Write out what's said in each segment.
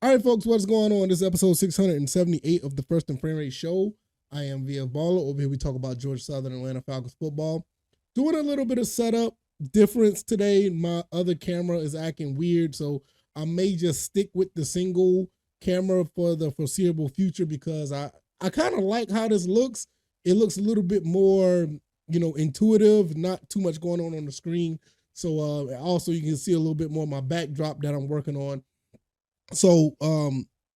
All right, folks, what's going on? This is episode 678 of the First and Frame Rate Show. I am VF Baller. Over here, we talk about Georgia Southern Atlanta Falcons football. Doing a little bit of setup difference today. My other camera is acting weird, so I may just stick with the single camera for the foreseeable future because I kind of like how this looks. It looks a little bit more, intuitive, not too much going on the screen. So also you can see a little bit more of my backdrop that I'm working on. So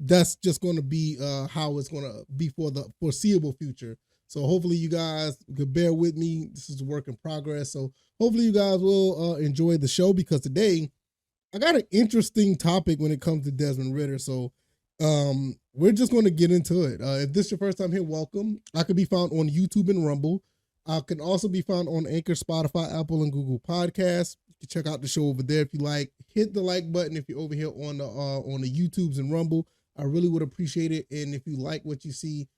that's just going to be how it's going to be for the foreseeable future. So hopefully you guys could bear with me. This is a work in progress. So hopefully you guys will enjoy the show because today I got an interesting topic when it comes to Desmond Ridder. So we're just going to get into it. If this is your first time here, welcome. I could be found on YouTube and Rumble. I can also be found on Anchor, Spotify, Apple, and Google Podcasts. You can check out the show over there if you like. Hit the like button if you're over here on the YouTubes and Rumble. I really would appreciate it. And if you like what you see,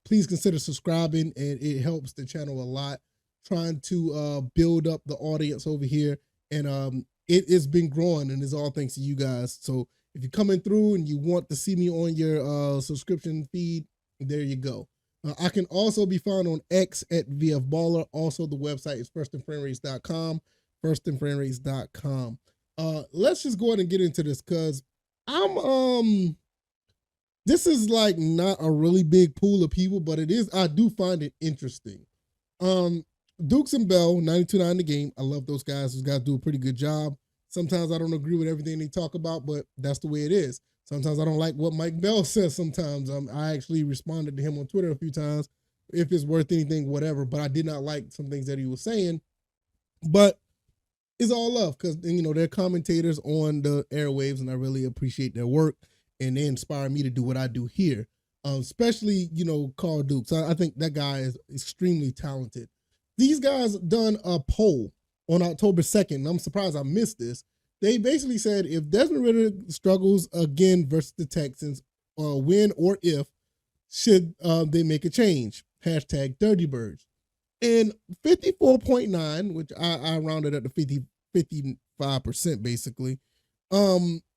please consider subscribing, and it helps the channel a lot. Trying to build up the audience over here, and it has been growing, and it's all thanks to you guys. So if you're coming through and you want to see me on your subscription feed, there you go. I can also be found on X at VF Baller. Also, the website is firstandframerates.com, firstandframerates.com. Let's just go ahead and get into this because this is like not a really big pool of people, but it is, I do find it interesting. Dukes and Bell, 92.9 the game. I love those guys. Those guys do a pretty good job. Sometimes I don't agree with everything they talk about, but that's the way it is. Sometimes I don't like what Mike Bell says sometimes. I actually responded to him on Twitter a few times, if it's worth anything, whatever, but I did not like some things that he was saying. But it's all love because, they're commentators on the airwaves, and I really appreciate their work, and they inspire me to do what I do here, especially, Carl Dukes. I think that guy is extremely talented. These guys done a poll on October 2nd. I'm surprised I missed this. They basically said if Desmond Ridder struggles again versus the Texans, when or if, should they make a change? Hashtag Dirty Birds. And 54.9, which I rounded up to 55% basically,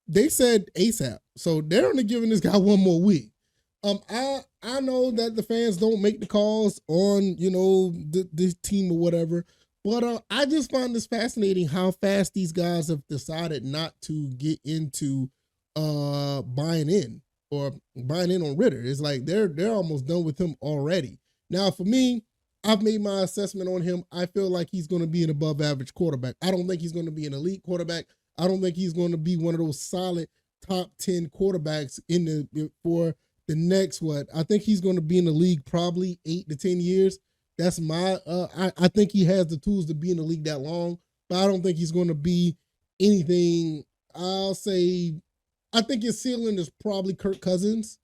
they said ASAP. So they're only giving this guy one more week. I know that the fans don't make the calls on, this team or whatever, but I just find this fascinating how fast these guys have decided not to get into buying in on Ridder. It's like they're almost done with him already. Now, for me, I've made my assessment on him. I feel like he's going to be an above average quarterback. I don't think he's going to be an elite quarterback. I don't think he's going to be one of those solid top 10 quarterbacks for the next, I think he's going to be in the league probably 8 to 10 years. That's my, I think he has the tools to be in the league that long, but I don't think he's going to be anything. I'll say, I think his ceiling is probably Kirk Cousins.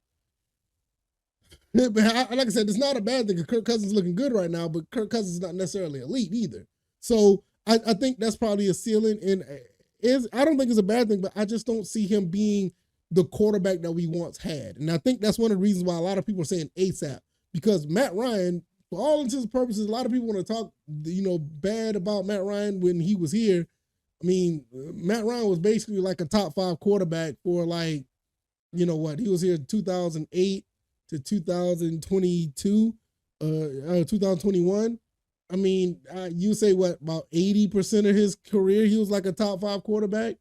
But like I said, it's not a bad thing because Kirk Cousins is looking good right now, but Kirk Cousins is not necessarily elite either. So I think that's probably a ceiling, and I don't think it's a bad thing, but I just don't see him being the quarterback that we once had. And I think that's one of the reasons why a lot of people are saying ASAP, because Matt Ryan, for all intents and purposes, a lot of people want to talk, bad about Matt Ryan when he was here. I mean, Matt Ryan was basically like a top 5 quarterback for he was here 2008 to 2022, 2021. I mean, you say about 80% of his career, he was like a top 5 quarterback.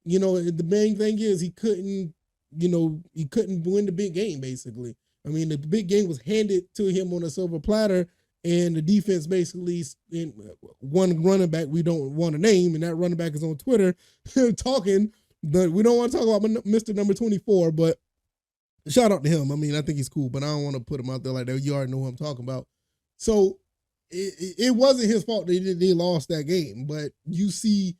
The main thing is he couldn't win the big game, basically. I mean, the big game was handed to him on a silver platter, and the defense basically, one running back we don't want to name, and that running back is on Twitter talking, but we don't want to talk about Mr. Number 24, but shout out to him. I mean, I think he's cool, but I don't want to put him out there like that. You already know who I'm talking about. So it wasn't his fault they lost that game, but you see,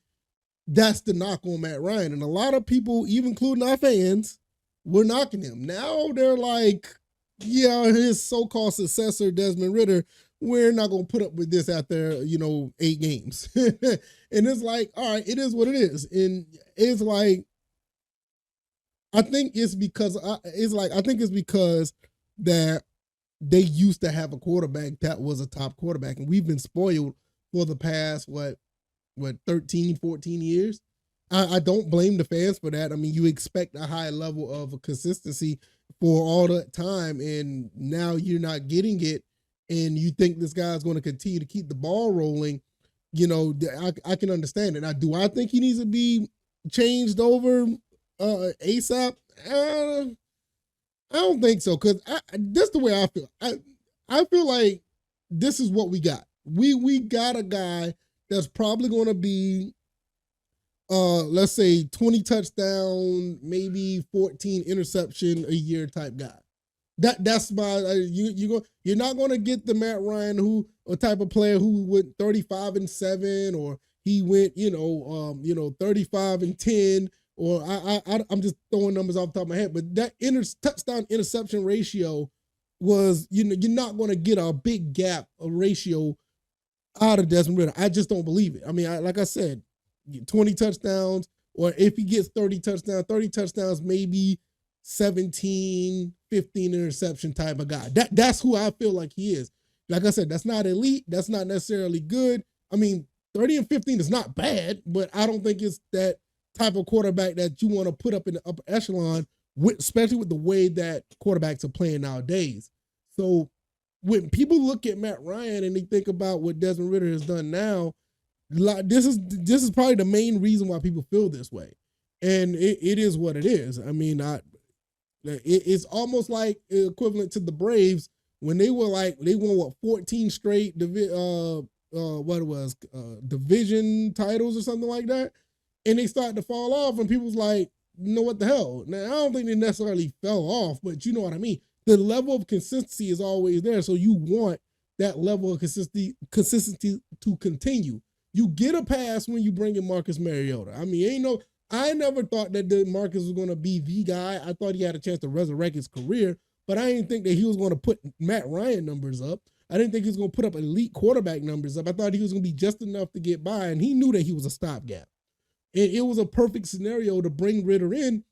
that's the knock on Matt Ryan. And a lot of people, even including our fans, were knocking him. Now they're like, yeah, his so-called successor, Desmond Ridder, we're not going to put up with this after, 8 games. And it's like, all right, it is what it is. And it's like, I think it's because that they used to have a quarterback that was a top quarterback. And we've been spoiled for the past, 13, 14 years. I don't blame the fans for that. I mean, you expect a high level of consistency for all the time, and now you're not getting it, and you think this guy's going to continue to keep the ball rolling. I can understand it. Now, do I think he needs to be changed over ASAP? I don't think so, because that's the way I feel. I feel like this is what we got. We got a guy that's probably going to be, let's say 20 touchdown, maybe 14 interception a year type guy. That's my you're not going to get the Matt Ryan who a type of player who went 35-7, or he went 35-10, or I'm just throwing numbers off the top of my head, but that touchdown interception ratio was, you're not going to get a big gap, a ratio out of Desmond Ridder. I just don't believe it. I mean, like I said, 20 touchdowns, or if he gets 30 touchdowns, maybe 17, 15 interception type of guy. That's who I feel like he is. Like I said, that's not elite. That's not necessarily good. I mean, 30 and 15 is not bad, but I don't think it's that type of quarterback that you want to put up in the upper echelon, especially with the way that quarterbacks are playing nowadays. So when people look at Matt Ryan and they think about what Desmond Ridder has done now, this is probably the main reason why people feel this way. And it is what it is. I mean, it's almost like equivalent to the Braves when they won 14 straight division titles or something like that, and they started to fall off, and people was like, what the hell? Now, I don't think they necessarily fell off, but you know what I mean. The level of consistency is always there, so you want that level of consistency to continue. You get a pass when you bring in Marcus Mariota. I mean, I never thought that Marcus was going to be the guy. I thought he had a chance to resurrect his career, but I didn't think that he was going to put Matt Ryan numbers up. I didn't think he was going to put up elite quarterback numbers up. I thought he was going to be just enough to get by, and he knew that he was a stopgap. And it was a perfect scenario to bring Ridder in.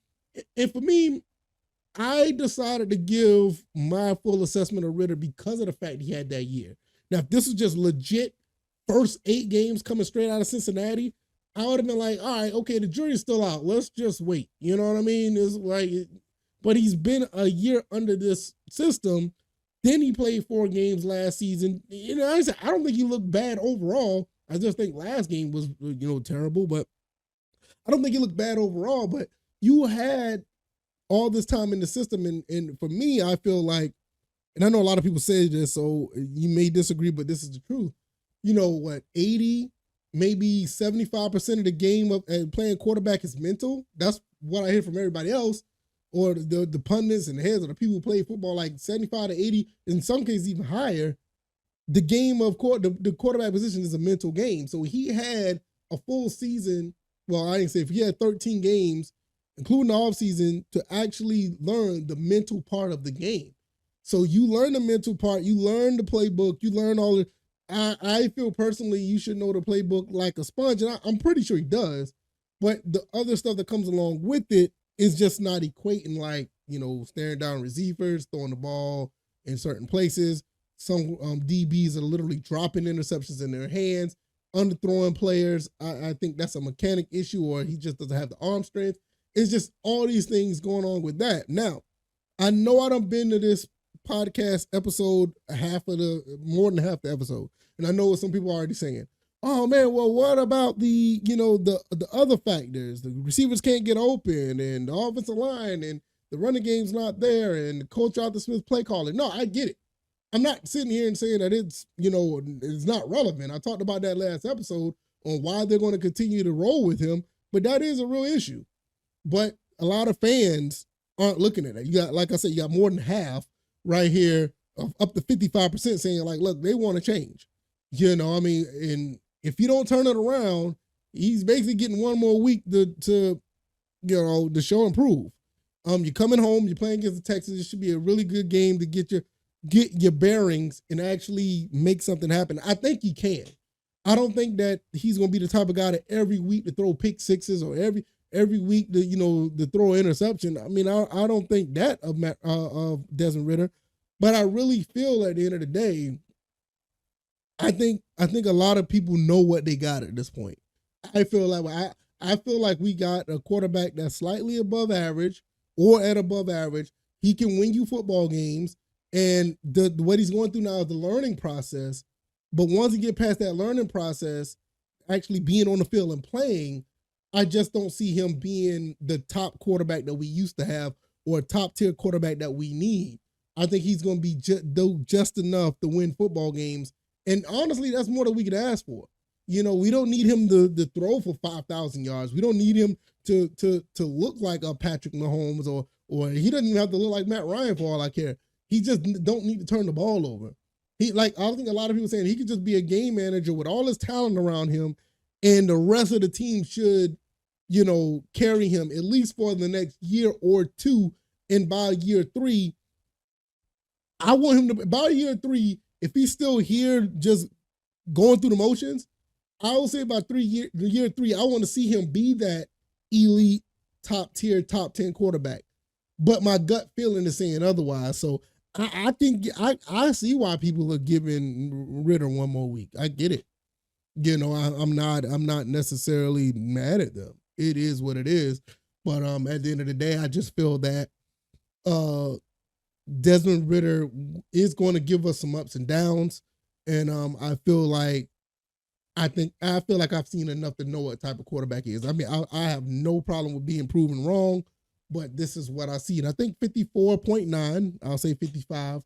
And for me, I decided to give my full assessment of Ridder because of the fact he had that year. Now, if this was just legit first 8 games coming straight out of Cincinnati, I would have been like, all right, okay, the jury's still out. Let's just wait. You know what I mean? It's like, but he's been a year under this system. Then he played 4 games last season. I don't think he looked bad overall. I just think last game was, terrible, but I don't think he looked bad overall. But you had all this time in the system. And for me, I feel like, and I know a lot of people say this, so you may disagree, but this is the truth. 80, maybe 75% of the game of playing quarterback is mental. That's what I hear from everybody else, or the pundits and the heads of the people who play football, like 75 to 80, in some cases even higher. The game of the quarterback position is a mental game. So he had a full season. Well, I didn't say if he had 13 games, including the offseason, to actually learn the mental part of the game. So you learn the mental part, you learn the playbook, you learn all the. I feel personally you should know the playbook like a sponge, and I'm pretty sure he does. But the other stuff that comes along with it is just not equating, like, staring down receivers, throwing the ball in certain places. Some DBs are literally dropping interceptions in their hands, underthrowing players. I think that's a mechanic issue, or he just doesn't have the arm strength. It's just all these things going on with that. Now, I know I done been to this podcast episode more than half the episode, and I know what some people are already saying. Oh man, well, what about the other factors? The receivers can't get open, and the offensive line, and the running game's not there, and the coach Arthur Smith play calling. No, I get it. I'm not sitting here and saying that it's not relevant. I talked about that last episode on why they're going to continue to roll with him, but that is a real issue. But a lot of fans aren't looking at it. You got, like I said, you got more than half right here, up to 55% saying, like, look, they want to change. And if you don't turn it around, he's basically getting one more week to show and prove. You're coming home, you're playing against the Texans. It should be a really good game to get your bearings and actually make something happen. I think he can. I don't think that he's going to be the type of guy that every week to throw pick sixes, or every week to throw an interception. I mean, I don't think that of Desmond Ridder, but I really feel at the end of the day, I think a lot of people know what they got at this point. I feel like I feel like we got a quarterback that's slightly above average or at above average. He can win you football games, and what he's going through now is the learning process. But once he get past that learning process, actually being on the field and playing, I just don't see him being the top quarterback that we used to have or a top tier quarterback that we need. I think he's going to be just enough to win football games. And honestly, that's more than we could ask for. We don't need him to throw for 5,000 yards. We don't need him to look like a Patrick Mahomes or he doesn't even have to look like Matt Ryan for all I care. He just don't need to turn the ball over. I think a lot of people saying he could just be a game manager with all his talent around him, and the rest of the team should, carry him at least for the next year or two. And by year 3, I want him to, by year 3, if he's still here just going through the motions, I will say about year 3, I want to see him be that elite, top tier, top 10 quarterback. But my gut feeling is saying otherwise. So I think I see why people are giving Ritter one more week. I get it. I'm not necessarily mad at them. It is what it is. But at the end of the day, I just feel that Desmond Ritter is going to give us some ups and downs. And I feel like I've seen enough to know what type of quarterback he is. I mean, I have no problem with being proven wrong, but this is what I see. And I think 54.9, I'll say 55%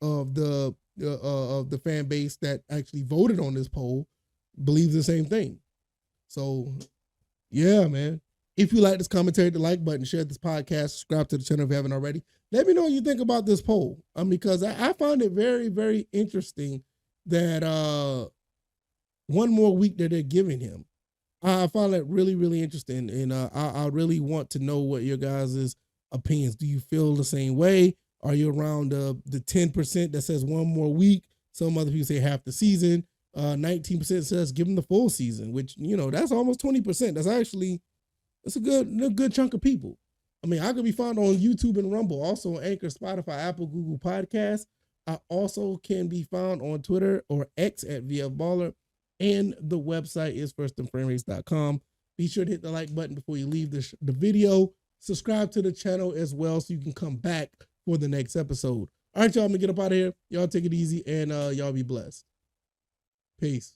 of the fan base that actually voted on this poll believes the same thing. So, yeah, man. If you like this commentary, the like button, share this podcast, subscribe to the channel if you haven't already. Let me know what you think about this poll. Because I find it very, very interesting that one more week that they're giving him. I found that really, really interesting. And I really want to know what your guys' opinions. Do you feel the same way? Are you around the 10% that says one more week? Some other people say half the season. 19% says give him the full season, which, that's almost 20%. That's a good chunk of people. I mean, I could be found on YouTube and Rumble, also on Anchor, Spotify, Apple, Google Podcasts. I also can be found on Twitter or X at VFBaller. And the website is firstandframerates.com. Be sure to hit the like button before you leave the video. Subscribe to the channel as well so you can come back for the next episode. All right, y'all, I'm going to get up out of here. Y'all take it easy and y'all be blessed. Peace.